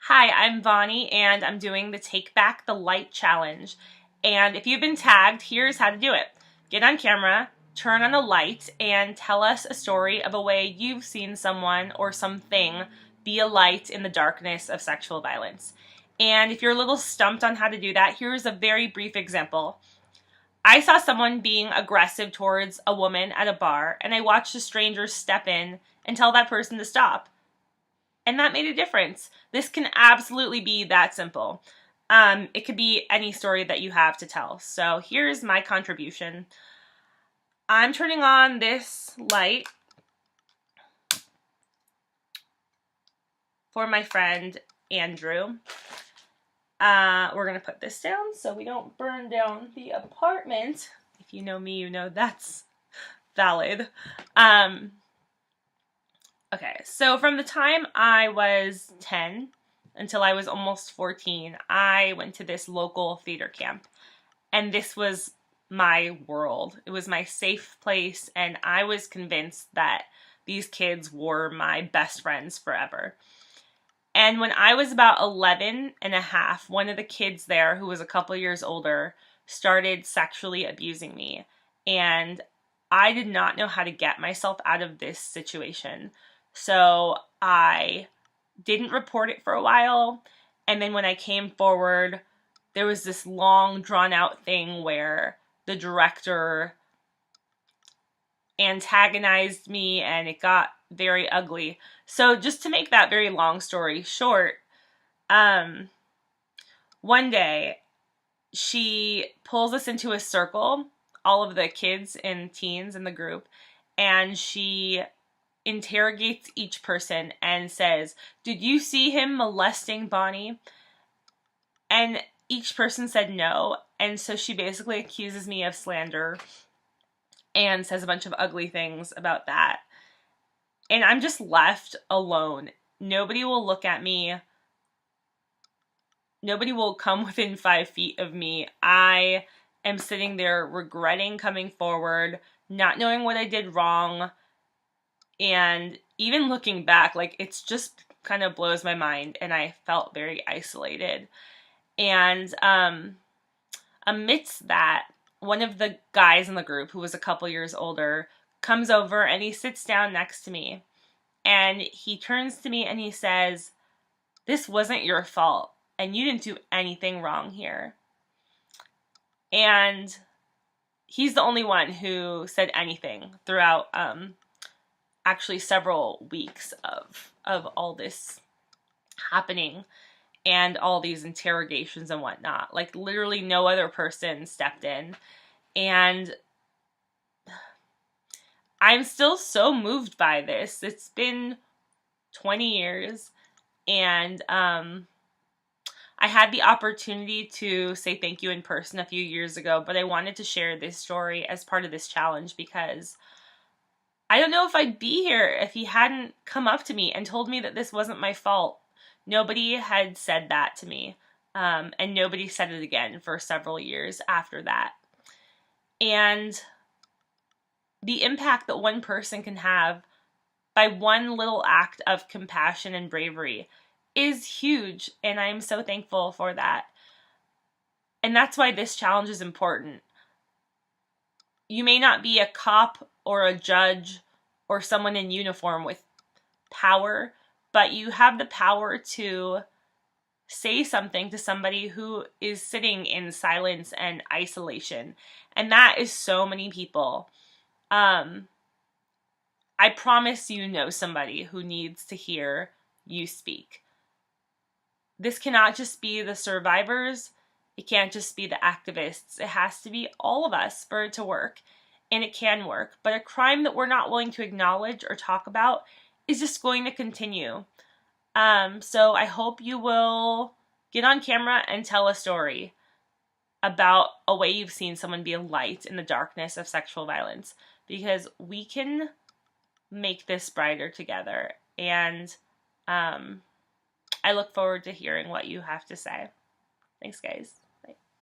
Hi, I'm Vonnie, and I'm doing the Take Back the Light challenge. And if you've been tagged, here's how to do it. Get on camera, turn on a light, and tell us a story of a way you've seen someone or something be a light in the darkness of sexual violence. And if you're a little stumped on how to do that, here's a very brief example. I saw someone being aggressive towards a woman at a bar, and I watched a stranger step in and tell that person to stop. And that made a difference. This can absolutely be that simple. It could be any story that you have to tell. So here's my contribution. I'm turning on this light for my friend Andrew. We're going to put this down so we don't burn down the apartment. If you know me, you know that's valid. Okay, so from the time I was 10 until I was almost 14, I went to this local theater camp. And this was my world. It was my safe place, and I was convinced that these kids were my best friends forever. And when I was about 11 and a half, one of the kids there, who was a couple years older, started sexually abusing me. And I did not know how to get myself out of this situation. So I didn't report it for a while, and then when I came forward, there was this long, drawn-out thing where the director antagonized me, and it got very ugly. So just to make that very long story short, one day, she pulls us into a circle, all of the kids and teens in the group, and she interrogates each person and says, "Did you see him molesting Bonnie?" And each person said no, and so she basically accuses me of slander and says a bunch of ugly things about that. And I'm just left alone. Nobody will look at me. Nobody will come within 5 feet of me. I am sitting there regretting coming forward, not knowing what I did wrong. And even looking back, like, it's just kind of blows my mind, and I felt very isolated. And amidst that, one of the guys in the group, who was a couple years older, comes over and he sits down next to me. And he turns to me and he says, "This wasn't your fault, and you didn't do anything wrong here." And he's the only one who said anything throughout actually several weeks of all this happening and all these interrogations and whatnot. Like, literally no other person stepped in. And I'm still so moved by this. It's been 20 years, and I had the opportunity to say thank you in person a few years ago, but I wanted to share this story as part of this challenge because I don't know if I'd be here if he hadn't come up to me and told me that this wasn't my fault. Nobody had said that to me, and nobody said it again for several years after that. And the impact that one person can have by one little act of compassion and bravery is huge, and I'm so thankful for that. And that's why this challenge is important. You may not be a cop or a judge or someone in uniform with power, but you have the power to say something to somebody who is sitting in silence and isolation. And that is so many people. I promise you know somebody who needs to hear you speak. This cannot just be the survivors. It can't just be the activists. It has to be all of us for it to work. And it can work. But a crime that we're not willing to acknowledge or talk about is just going to continue. So I hope you will get on camera and tell a story about a way you've seen someone be a light in the darkness of sexual violence, because we can make this brighter together. And I look forward to hearing what you have to say. Thanks, guys.